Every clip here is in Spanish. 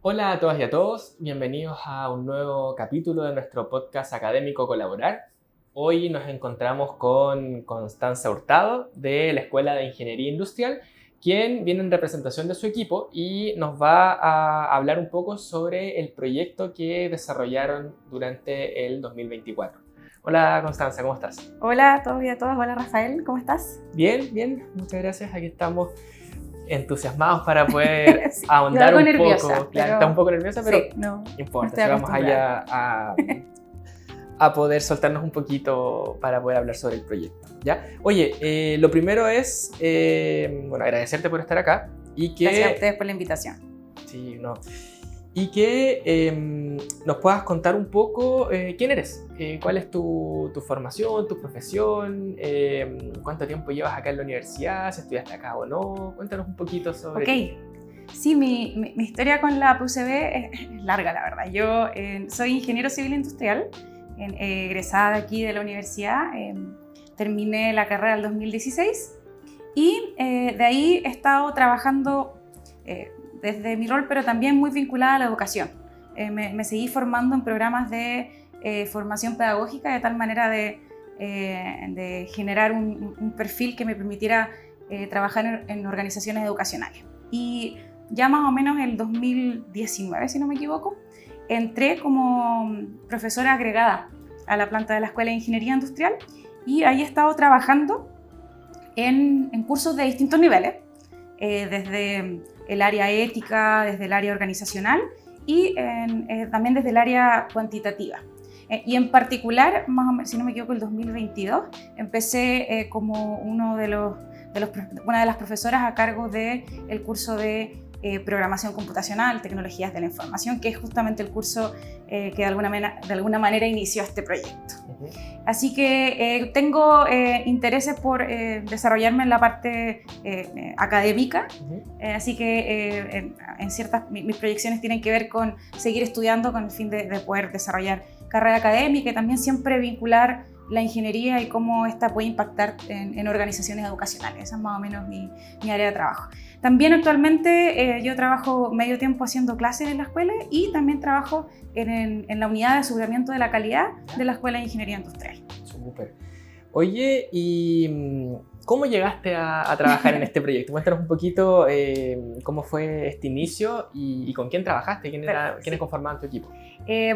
Hola a todas y a todos, bienvenidos a un nuevo capítulo de nuestro podcast académico Colaborar. Hoy nos encontramos con Constanza Hurtado de la Escuela de Ingeniería Industrial, quien viene en representación de su equipo y nos va a hablar un poco sobre el proyecto que desarrollaron durante el 2024. Hola Constanza, ¿cómo estás? Hola a todos y a todas, hola Rafael, ¿cómo estás? Bien, bien, muchas gracias, aquí estamos entusiasmados para poder Sí, ahondar algo un nerviosa, poco. Claro, pero está un poco nerviosa, pero sí, no importa, estoy si vamos acostumbrada. allá a poder soltarnos un poquito para poder hablar sobre el proyecto, ¿ya? Oye, lo primero es, bueno, agradecerte por estar acá y Gracias a que, ustedes por la invitación. sí, no, y que nos puedas contar un poco quién eres, cuál es tu formación, tu profesión, cuánto tiempo llevas acá en la universidad, si estudiaste acá o no. Cuéntanos un poquito sobre ti. Ok, sí, mi historia con la PUCB es larga, la verdad. Yo soy ingeniero civil industrial, egresada de aquí de la universidad, terminé la carrera en el 2016 y de ahí he estado trabajando desde mi rol, pero también muy vinculada a la educación. Me seguí formando en programas de formación pedagógica de tal manera de generar un perfil que me permitiera trabajar en organizaciones educacionales. Y ya más o menos en el 2019, si no me equivoco, entré como profesora agregada a la planta de la Escuela de Ingeniería Industrial y ahí he estado trabajando en cursos de distintos niveles, desde el área ética, desde el área organizacional y también desde el área cuantitativa. Y en particular, más o menos, si no me equivoco, el 2022, empecé como una de las profesoras a cargo del curso de programación computacional, tecnologías de la información, que es justamente el curso que de alguna manera inició este proyecto. Ujú. Así que tengo intereses por desarrollarme en la parte académica, Uh-huh. así que en ciertas mis proyecciones tienen que ver con seguir estudiando con el fin de poder desarrollar carrera académica y también siempre vincular la ingeniería y cómo esta puede impactar en organizaciones educacionales. Esa es más o menos mi área de trabajo. También actualmente yo trabajo medio tiempo haciendo clases en la escuela y también trabajo en la unidad de aseguramiento de la calidad de la Escuela de Ingeniería Industrial. Súper. Oye, ¿y cómo llegaste a trabajar en este proyecto? Cuéntanos un poquito cómo fue este inicio y con quién trabajaste, quiénes conformaban tu equipo.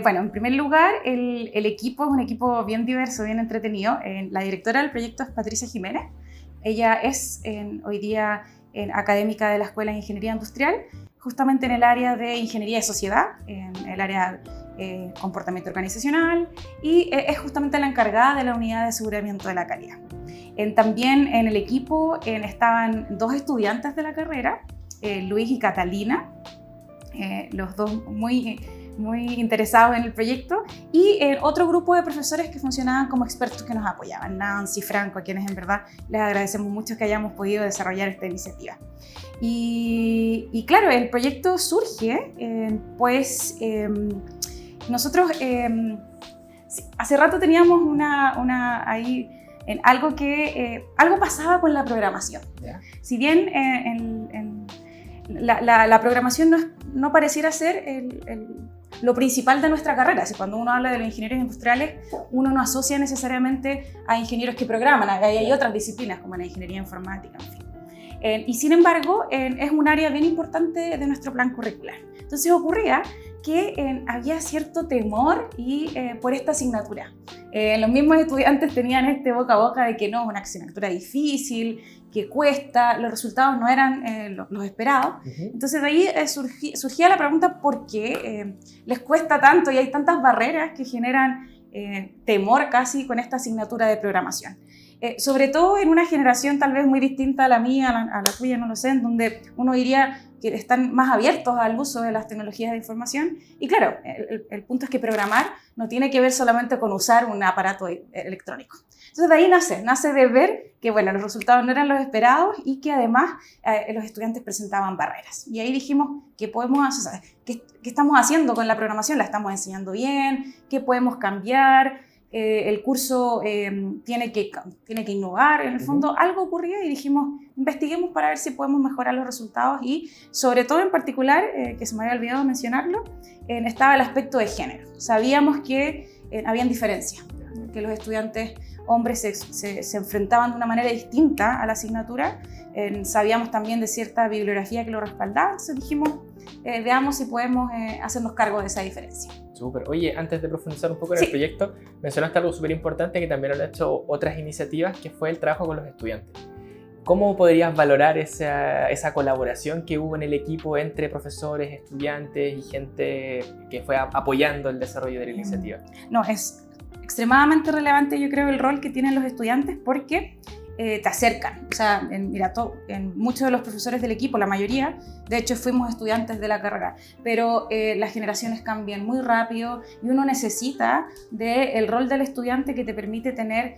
Bueno, en primer lugar, el equipo es un equipo bien diverso, bien entretenido. La directora del proyecto es Patricia Jiménez. Ella es hoy día académica de la Escuela de Ingeniería Industrial, justamente en el área de Ingeniería de Sociedad, en el área comportamiento organizacional, y es justamente la encargada de la unidad de aseguramiento de la calidad. También en el equipo estaban dos estudiantes de la carrera, Luis y Catalina, los dos muy interesados en el proyecto, y otro grupo de profesores que funcionaban como expertos que nos apoyaban, Nancy, Franco, a quienes en verdad les agradecemos mucho que hayamos podido desarrollar esta iniciativa. Y claro, el proyecto surge, pues nosotros hace rato teníamos ahí algo que algo pasaba con la programación. ¿Ya? Si bien la programación no pareciera ser lo principal de nuestra carrera. Si cuando uno habla de los ingenieros industriales, uno no asocia necesariamente a ingenieros que programan, hay otras disciplinas como la ingeniería informática, en fin. Y sin embargo, es un área bien importante de nuestro plan curricular. Entonces ocurría que había cierto temor por esta asignatura. Los mismos estudiantes tenían este boca a boca de que no, es una asignatura difícil, que cuesta, los resultados no eran los esperados. Uh-huh. Entonces de ahí surgía la pregunta por qué les cuesta tanto y hay tantas barreras que generan temor casi con esta asignatura de programación. Sobre todo en una generación tal vez muy distinta a la mía, a la tuya, no lo sé, en donde uno diría que están más abiertos al uso de las tecnologías de información. Y claro, el punto es que programar no tiene que ver solamente con usar un aparato electrónico. Entonces de ahí nace de ver que bueno, los resultados no eran los esperados y que además los estudiantes presentaban barreras. Y ahí dijimos, ¿qué podemos hacer? ¿Qué estamos haciendo con la programación? ¿La estamos enseñando bien? ¿Qué podemos cambiar? el curso tiene que innovar, en el fondo algo ocurrió y dijimos, investiguemos para ver si podemos mejorar los resultados y sobre todo en particular, que se me había olvidado mencionarlo, estaba el aspecto de género. Sabíamos que habían diferencias, que los estudiantes hombres se enfrentaban de una manera distinta a la asignatura, sabíamos también de cierta bibliografía que lo respaldaba, entonces dijimos, veamos si podemos hacernos cargo de esa diferencia. Súper. Oye, antes de profundizar un poco en el proyecto, mencionaste algo súper importante que también han hecho otras iniciativas, que fue el trabajo con los estudiantes. ¿Cómo podrías valorar esa colaboración que hubo en el equipo entre profesores, estudiantes y gente que fue apoyando el desarrollo de la iniciativa? No, es extremadamente relevante, yo creo, el rol que tienen los estudiantes porque te acercan. O sea, en muchos de los profesores del equipo, la mayoría, de hecho fuimos estudiantes de la carrera, pero las generaciones cambian muy rápido y uno necesita del rol del estudiante que te permite tener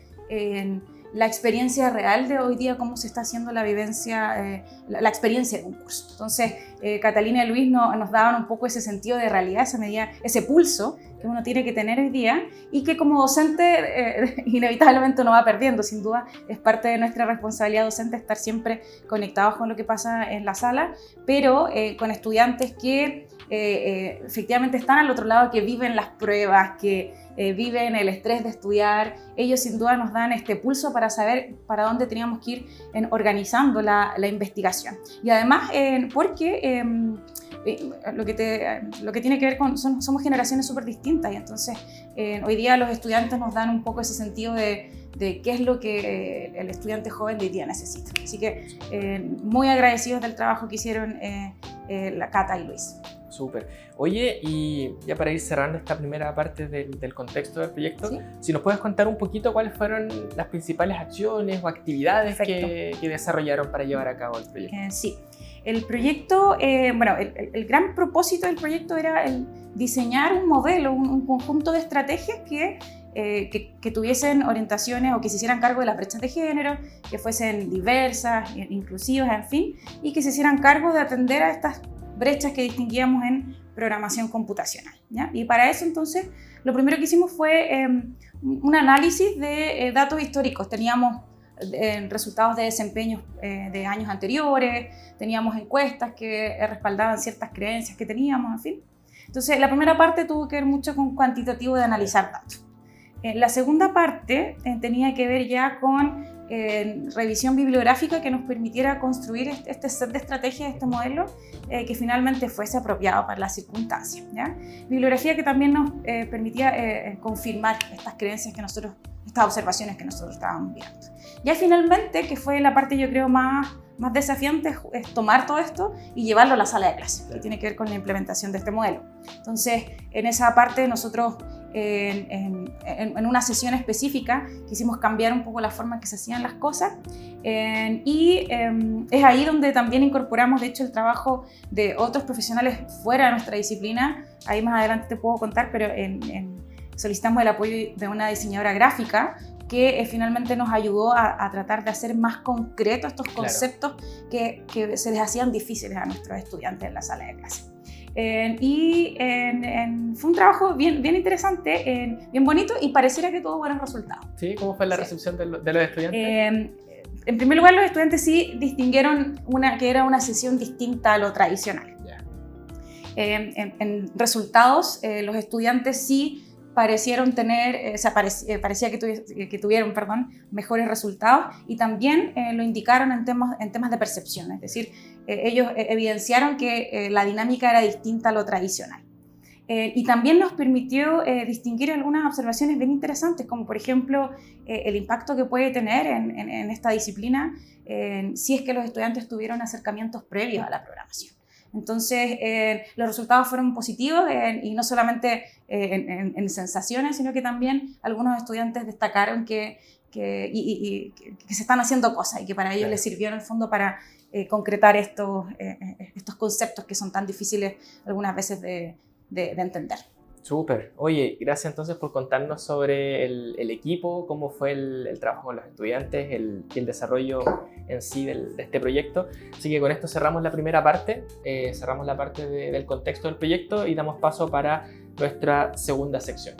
la experiencia real de hoy día, cómo se está haciendo la vivencia, la experiencia de un curso. Entonces, Catalina y Luis nos daban un poco ese sentido de realidad, esa medida, ese pulso que uno tiene que tener hoy día y que como docente inevitablemente uno va perdiendo. Sin duda es parte de nuestra responsabilidad docente estar siempre conectados con lo que pasa en la sala, pero con estudiantes que efectivamente están al otro lado, que viven las pruebas, que viven el estrés de estudiar. Ellos sin duda nos dan este pulso para saber para dónde teníamos que ir organizando la investigación. Y además porque lo que tiene que ver con, somos generaciones súper distintas y entonces hoy día los estudiantes nos dan un poco ese sentido de qué es lo que el estudiante joven de hoy día necesita. Así que muy agradecidos del trabajo que hicieron la Cata y Luis. Súper. Oye, y ya para ir cerrando esta primera parte del contexto del proyecto, ¿sí? Si nos puedes contar un poquito cuáles fueron las principales acciones o actividades que desarrollaron para llevar a cabo el proyecto. Sí. El proyecto, el gran propósito del proyecto era el diseñar un modelo, un conjunto de estrategias que tuviesen orientaciones o que se hicieran cargo de las brechas de género, que fuesen diversas, inclusivas, en fin, y que se hicieran cargo de atender a estas brechas que distinguíamos en programación computacional, ¿ya? Y para eso entonces lo primero que hicimos fue un análisis de datos históricos. Teníamos resultados de desempeños de años anteriores, teníamos encuestas que respaldaban ciertas creencias que teníamos, en fin. Entonces la primera parte tuvo que ver mucho con cuantitativo de analizar datos. La segunda parte tenía que ver ya con revisión bibliográfica que nos permitiera construir este set de estrategias, este modelo, que finalmente fuese apropiado para las circunstancias, ¿ya? Bibliografía que también nos permitía confirmar estas creencias estas observaciones que nosotros estábamos viendo. Ya finalmente, que fue la parte yo creo más desafiante, es tomar todo esto y llevarlo a la sala de clase, que tiene que ver con la implementación de este modelo. Entonces, en esa parte nosotros en una sesión específica quisimos cambiar un poco la forma en que se hacían las cosas y es ahí donde también incorporamos de hecho el trabajo de otros profesionales fuera de nuestra disciplina. Ahí más adelante te puedo contar, pero solicitamos el apoyo de una diseñadora gráfica que finalmente nos ayudó a tratar de hacer más concretos estos conceptos que se les hacían difíciles a nuestros estudiantes en la sala de clase. Fue un trabajo bien bien bonito y pareciera que tuvo buenos resultados. ¿Sí? ¿Cómo fue la recepción de los estudiantes? En primer lugar, los estudiantes sí distinguieron que era una sesión distinta a lo tradicional. Yeah. En resultados, los estudiantes sí parecieron tener, parecía que tuvieron mejores resultados y también lo indicaron en temas de percepción, es decir, ellos evidenciaron que la dinámica era distinta a lo tradicional. Y también nos permitió distinguir algunas observaciones bien interesantes, como por ejemplo el impacto que puede tener en esta disciplina si es que los estudiantes tuvieron acercamientos previos a la programación. Entonces, los resultados fueron positivos y no solamente en sensaciones, sino que también algunos estudiantes destacaron que se están haciendo cosas y que para ellos les sirvió en el fondo para concretar estos conceptos que son tan difíciles algunas veces de entender. Súper. Oye, gracias entonces por contarnos sobre el equipo, cómo fue el trabajo con los estudiantes, el desarrollo en sí de este proyecto. Así que con esto cerramos la primera parte, cerramos la parte del contexto del proyecto y damos paso para nuestra segunda sección.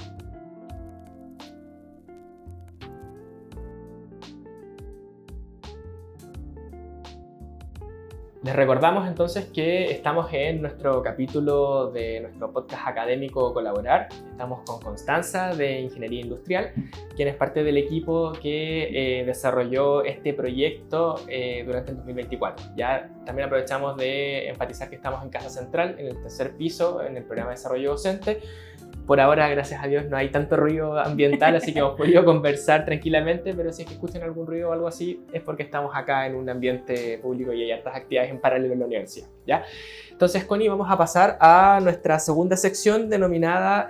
Les recordamos entonces que estamos en nuestro capítulo de nuestro podcast académico Colaborar. Estamos con Constanza de Ingeniería Industrial, quien es parte del equipo que desarrolló este proyecto durante el 2024. Ya también aprovechamos de enfatizar que estamos en Casa Central, en el tercer piso, en el programa de desarrollo docente. Por ahora, gracias a Dios, no hay tanto ruido ambiental, así que hemos podido conversar tranquilamente, pero si es que escuchan algún ruido o algo así, es porque estamos acá en un ambiente público y hay hartas actividades en paralelo en la universidad, ¿ya? Entonces, Connie, vamos a pasar a nuestra segunda sección denominada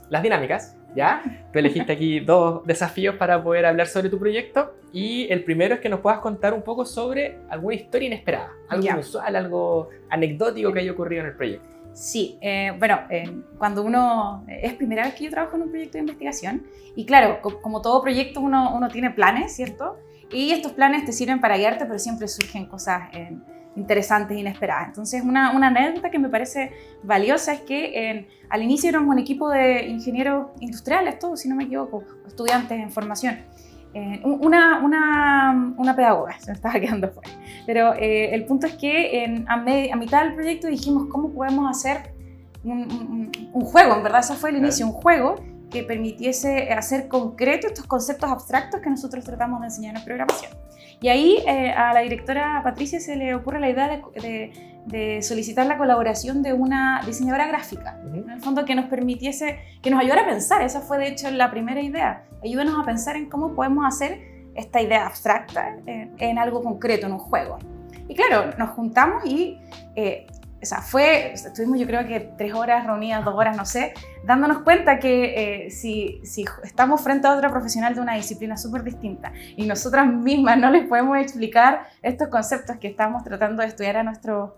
Las dinámicas, ¿ya? Tú elegiste aquí 2 desafíos para poder hablar sobre tu proyecto y el primero es que nos puedas contar un poco sobre alguna historia inesperada, algo inusual, algo anecdótico que haya ocurrido en el proyecto. Sí, cuando uno... Es primera vez que yo trabajo en un proyecto de investigación y claro, como todo proyecto uno tiene planes, ¿cierto? Y estos planes te sirven para guiarte, pero siempre surgen cosas interesantes e inesperadas. Entonces, una anécdota que me parece valiosa es que al inicio éramos un equipo de ingenieros industriales, todos, si no me equivoco, estudiantes en formación. Una pedagoga, se me estaba quedando fuera. Pero el punto es que a mitad del proyecto dijimos cómo podemos hacer un juego, en verdad ese fue el inicio, un juego que permitiese hacer concreto estos conceptos abstractos que nosotros tratamos de enseñar en programación. Y ahí a la directora Patricia se le ocurre la idea de solicitar la colaboración de una diseñadora gráfica, en el fondo que nos permitiese, que nos ayudara a pensar. Esa fue de hecho la primera idea. Ayúdanos a pensar en cómo podemos hacer esta idea abstracta en algo concreto, en un juego. Y claro, nos juntamos y estuvimos yo creo que 3 horas reunidas, 2 horas, no sé, dándonos cuenta que si estamos frente a otra profesional de una disciplina súper distinta y nosotras mismas no les podemos explicar estos conceptos que estamos tratando de enseñar a nuestros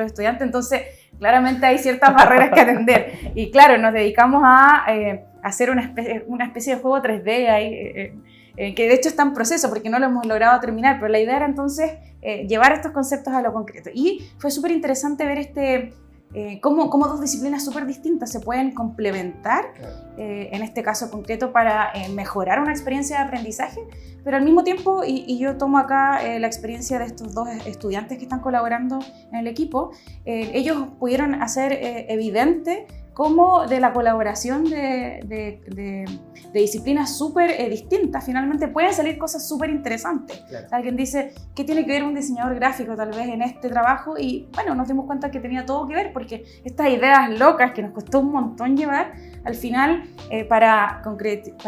estudiantes, entonces claramente hay ciertas barreras que atender. Y claro, nos dedicamos a hacer una especie de juego 3D ahí, que de hecho está en proceso porque no lo hemos logrado terminar, pero la idea era entonces llevar estos conceptos a lo concreto. Y fue súper interesante ver cómo 2 disciplinas súper distintas se pueden complementar, en este caso concreto, para mejorar una experiencia de aprendizaje, pero al mismo tiempo, y yo tomo acá la experiencia de estos 2 estudiantes que están colaborando en el equipo, ellos pudieron hacer evidente cómo de la colaboración de disciplinas súper distintas, finalmente pueden salir cosas súper interesantes. Claro. Alguien dice, ¿qué tiene que ver un diseñador gráfico tal vez en este trabajo? Y bueno, nos dimos cuenta que tenía todo que ver, porque estas ideas locas que nos costó un montón llevar, al final, para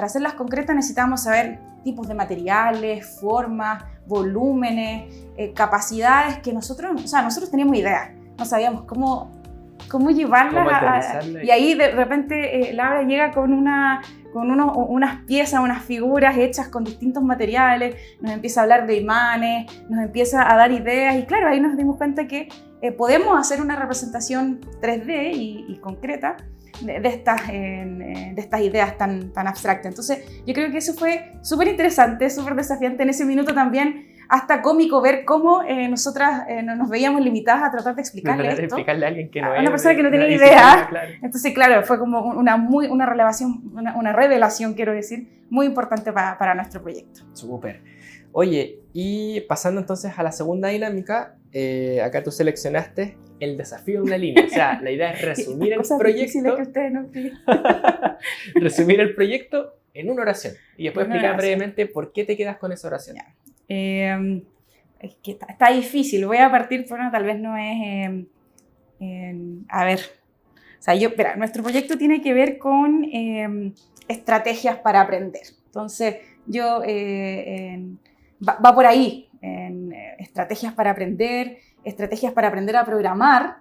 hacerlas concretas necesitamos saber tipos de materiales, formas, volúmenes, capacidades que nosotros teníamos ideas, no sabíamos cómo llevarlas y ahí de repente Laura llega con unas piezas, unas figuras hechas con distintos materiales, nos empieza a hablar de imanes, nos empieza a dar ideas y claro, ahí nos dimos cuenta que podemos hacer una representación 3D y concreta de estas ideas tan abstractas. Entonces yo creo que eso fue súper interesante, súper desafiante en ese minuto también, hasta cómico ver cómo nosotras nos veíamos limitadas a tratar de explicarle a alguien que no a una persona que no tenía idea. Claro. Entonces, claro, fue como una revelación, quiero decir, muy importante para nuestro proyecto. Súper. Oye, y pasando entonces a la segunda dinámica, acá tú seleccionaste el desafío de una línea. O sea, la idea es resumir el proyecto. Que ustedes no resumir el proyecto en una oración. Y después explicar brevemente por qué te quedas con esa oración. Es que está difícil. Voy a partir por una, tal vez no es... a ver. O sea, nuestro proyecto tiene que ver con estrategias para aprender. Entonces, va por ahí. Estrategias para aprender a programar,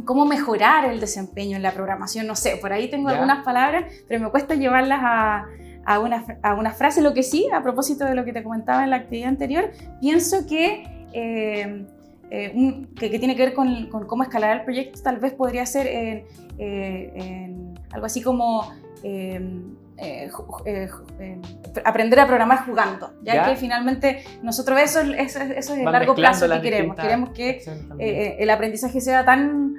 cómo mejorar el desempeño en la programación, no sé, por ahí tengo algunas palabras, pero me cuesta llevarlas a una frase. Lo que sí, a propósito de lo que te comentaba en la actividad anterior, pienso que tiene que ver con cómo escalar el proyecto, tal vez podría ser algo así como aprender a programar jugando, ya que finalmente nosotros eso es el largo plazo que queremos. Queremos que el aprendizaje sea tan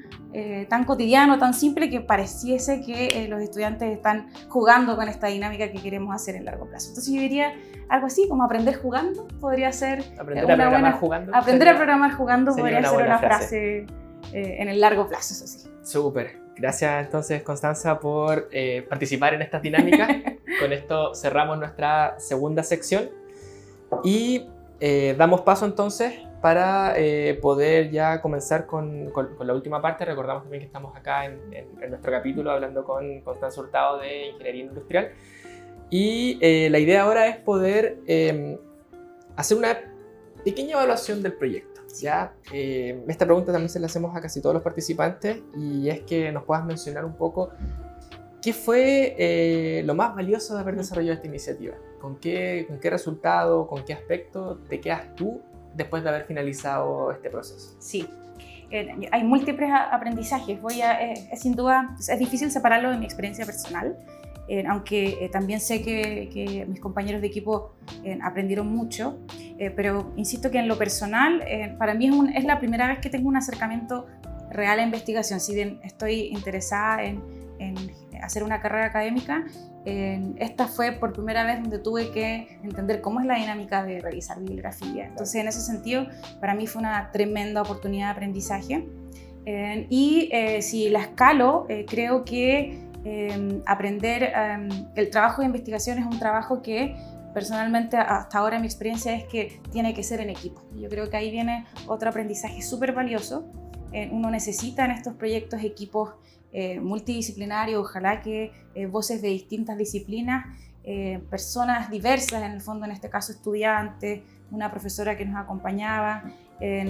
cotidiano, tan simple, que pareciese que los estudiantes están jugando con esta dinámica que queremos hacer en largo plazo. Entonces yo diría algo así como aprender jugando podría ser aprender a programar jugando. Aprender a programar jugando podría ser una frase en el largo plazo, eso sí. Súper. Gracias entonces, Constanza, por participar en estas dinámicas. Con esto cerramos nuestra segunda sección y damos paso entonces para poder ya comenzar con la última parte. Recordamos también que estamos acá en nuestro capítulo hablando con Constanza Hurtado de Ingeniería Industrial. Y la idea ahora es poder hacer una pequeña evaluación del proyecto. ¿Ya? Esta pregunta también se la hacemos a casi todos los participantes y es que nos puedas mencionar un poco qué fue lo más valioso de haber desarrollado esta iniciativa. ¿Con qué resultado, con qué aspecto te quedas tú después de haber finalizado este proceso? Sí. Hay múltiples aprendizajes. Sin duda, es difícil separarlo de mi experiencia personal. Aunque también sé que mis compañeros de equipo aprendieron mucho, pero insisto que en lo personal, para mí es la primera vez que tengo un acercamiento real a investigación. Si bien estoy interesada en hacer una carrera académica, esta fue por primera vez donde tuve que entender cómo es la dinámica de revisar bibliografía. Entonces, en ese sentido, para mí fue una tremenda oportunidad de aprendizaje. Si la escalo, creo que aprender el trabajo de investigación es un trabajo que personalmente hasta ahora mi experiencia es que tiene que ser en equipo. Yo creo que ahí viene otro aprendizaje súper valioso. Uno necesita en estos proyectos equipos multidisciplinarios, ojalá que voces de distintas disciplinas, personas diversas en el fondo, en este caso estudiantes, una profesora que nos acompañaba.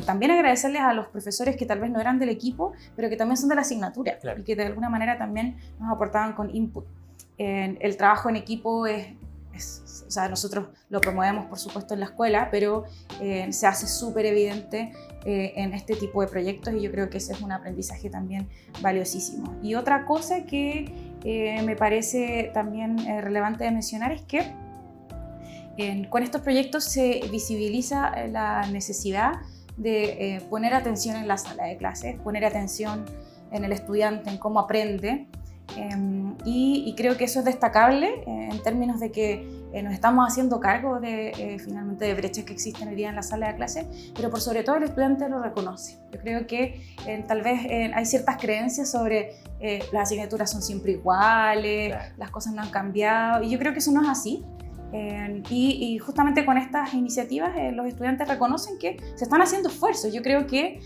También agradecerles a los profesores que tal vez no eran del equipo, pero que también son de la asignatura, claro, y que de alguna manera también nos aportaban con input. El trabajo en equipo o sea, nosotros lo promovemos por supuesto en la escuela, pero se hace súper evidente en este tipo de proyectos y yo creo que ese es un aprendizaje también valiosísimo. Y otra cosa que me parece también relevante de mencionar es que con estos proyectos se visibiliza la necesidad de poner atención en la sala de clases, poner atención en el estudiante, en cómo aprende, y creo que eso es destacable en términos de que nos estamos haciendo cargo finalmente de brechas que existen hoy día en la sala de clases, pero por sobre todo el estudiante lo reconoce. Yo creo que tal vez hay ciertas creencias sobre las asignaturas son siempre iguales, claro, las cosas no han cambiado, y yo creo que eso no es así. Y justamente con estas iniciativas los estudiantes reconocen que se están haciendo esfuerzos. Yo creo que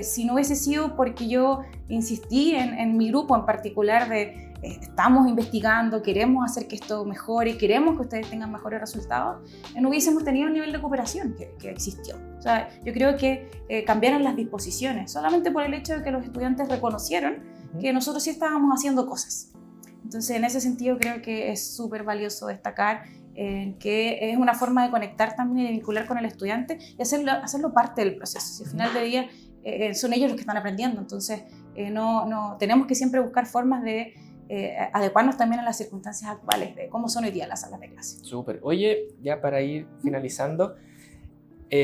si no hubiese sido porque yo insistí en mi grupo en particular de estamos investigando, queremos hacer que esto mejore, queremos que ustedes tengan mejores resultados, no hubiésemos tenido el nivel de cooperación que existió. O sea, yo creo que cambiaron las disposiciones solamente por el hecho de que los estudiantes reconocieron que nosotros sí estábamos haciendo cosas. Entonces, en ese sentido creo que es súper valioso destacar que es una forma de conectar también y de vincular con el estudiante y hacerlo parte del proceso. Si al final del día son ellos los que están aprendiendo, entonces no tenemos que siempre buscar formas de adecuarnos también a las circunstancias actuales de cómo son hoy día las salas de clase. Súper. Oye, ya para ir finalizando,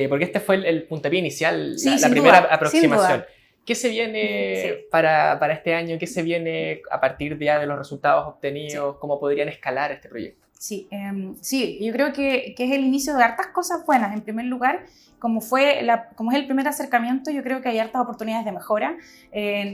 porque este fue el puntapié inicial, sí, la primera aproximación. ¿Qué se viene para este año? ¿Qué se viene a partir ya de los resultados obtenidos? Sí. ¿Cómo podrían escalar este proyecto? Sí, yo creo que es el inicio de hartas cosas buenas. En primer lugar, como es el primer acercamiento, yo creo que hay hartas oportunidades de mejora.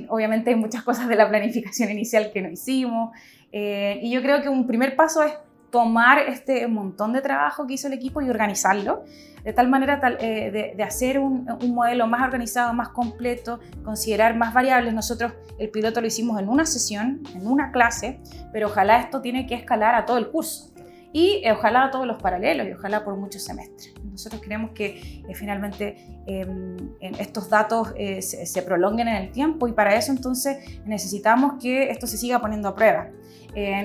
Obviamente hay muchas cosas de la planificación inicial que no hicimos. Y yo creo que un primer paso es tomar este montón de trabajo que hizo el equipo y organizarlo, de tal manera de hacer un modelo más organizado, más completo, considerar más variables. Nosotros el piloto lo hicimos en una sesión, en una clase, pero ojalá esto tiene que escalar a todo el curso. Y ojalá a todos los paralelos y ojalá por muchos semestres. Nosotros queremos que finalmente estos datos se prolonguen en el tiempo y para eso entonces necesitamos que esto se siga poniendo a prueba.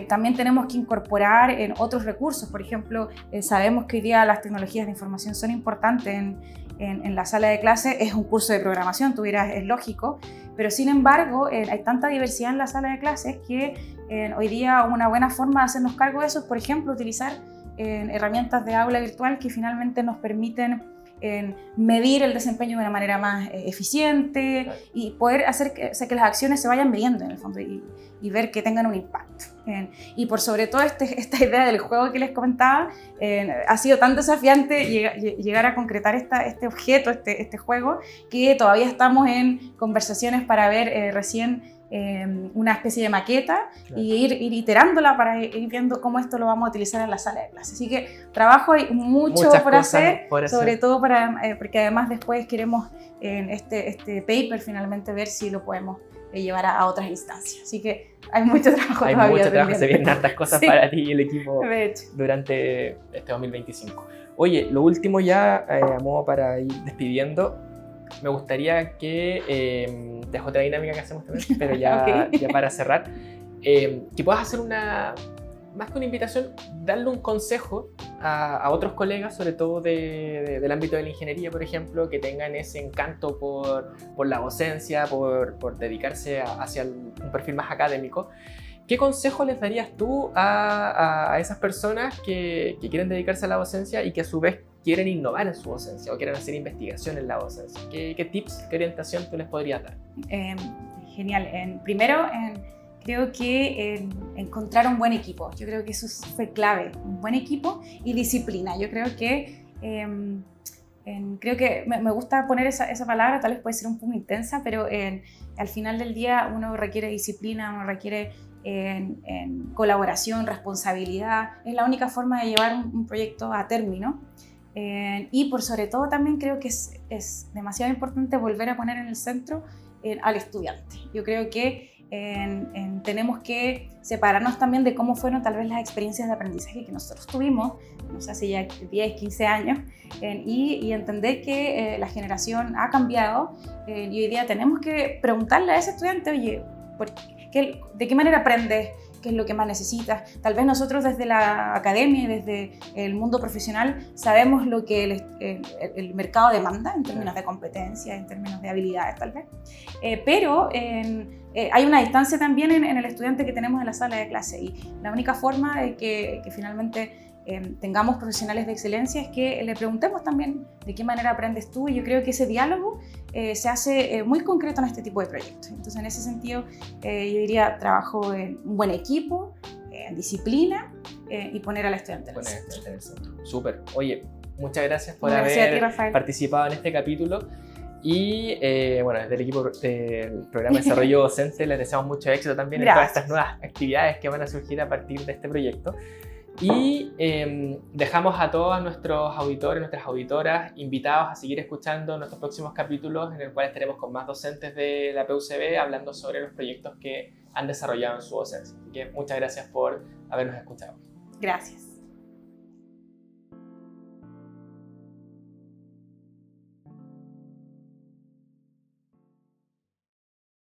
También tenemos que incorporar otros recursos. Por ejemplo, sabemos que hoy día las tecnologías de información son importantes en la sala de clase. Es un curso de programación, tú dirás, es lógico, pero sin embargo hay tanta diversidad en la sala de clases que hoy día una buena forma de hacernos cargo de eso es, por ejemplo, utilizar herramientas de aula virtual que finalmente nos permiten medir el desempeño de una manera más eficiente, claro, y poder hacer que las acciones se vayan midiendo en el fondo y ver que tengan un impacto. Y por sobre todo esta idea del juego que les comentaba, ha sido tan desafiante llegar a concretar este objeto, este juego, que todavía estamos en conversaciones para ver recién una especie de maqueta, claro, y ir iterándola para ir viendo cómo esto lo vamos a utilizar en la sala de clase. Así que trabajo hay mucho por hacer, sobre todo porque además después queremos en este paper finalmente ver si lo podemos llevar a otras instancias. Así que hay mucho trabajo todavía. Hay mucho trabajo, se vienen hartas cosas, sí, para ti y el equipo durante este 2025. Oye, lo último ya, a modo para ir despidiendo, me gustaría que, dejo otra dinámica que hacemos también, pero ya, okay, ya para cerrar, que puedas hacer más que una invitación, darle un consejo a otros colegas, sobre todo del ámbito de la ingeniería, por ejemplo, que tengan ese encanto por la docencia, por dedicarse hacia un perfil más académico. ¿Qué consejo les darías tú a esas personas que quieren dedicarse a la docencia y que a su vez quieren innovar en su docencia o quieren hacer investigación en la docencia? ¿Qué tips, qué orientación tú les podrías dar? Genial. Primero, creo que encontrar un buen equipo. Yo creo que eso fue clave. Un buen equipo y disciplina. Yo creo que me gusta poner esa palabra, tal vez puede ser un poco intensa, pero al final del día uno requiere disciplina, uno requiere colaboración, responsabilidad. Es la única forma de llevar un proyecto a término. Y por sobre todo también creo que es demasiado importante volver a poner en el centro al estudiante. Yo creo que tenemos que separarnos también de cómo fueron tal vez las experiencias de aprendizaje que nosotros tuvimos, no sé, hace ya 10, 15 años, y entender que la generación ha cambiado, y hoy día tenemos que preguntarle a ese estudiante, oye, ¿de qué manera aprendes? ¿Qué es lo que más necesitas? Tal vez nosotros desde la academia y desde el mundo profesional sabemos lo que el mercado demanda en términos de competencias, en términos de habilidades tal vez, pero hay una distancia también en el estudiante que tenemos en la sala de clase, y la única forma de que finalmente tengamos profesionales de excelencia es que le preguntemos también de qué manera aprendes tú, y yo creo que ese diálogo se hace muy concreto en este tipo de proyectos. Entonces, en ese sentido, yo diría trabajo en un buen equipo, en disciplina, y poner al estudiante en el centro. Súper. Oye, muchas gracias por haber participado en este capítulo. Y bueno, desde el equipo del programa de desarrollo docente les deseamos mucho éxito también en todas estas nuevas actividades que van a surgir a partir de este proyecto. Y dejamos a todos nuestros auditores, nuestras auditoras, invitados a seguir escuchando nuestros próximos capítulos, en el cual estaremos con más docentes de la PUCB hablando sobre los proyectos que han desarrollado en su docencia. Así que muchas gracias por habernos escuchado. Gracias.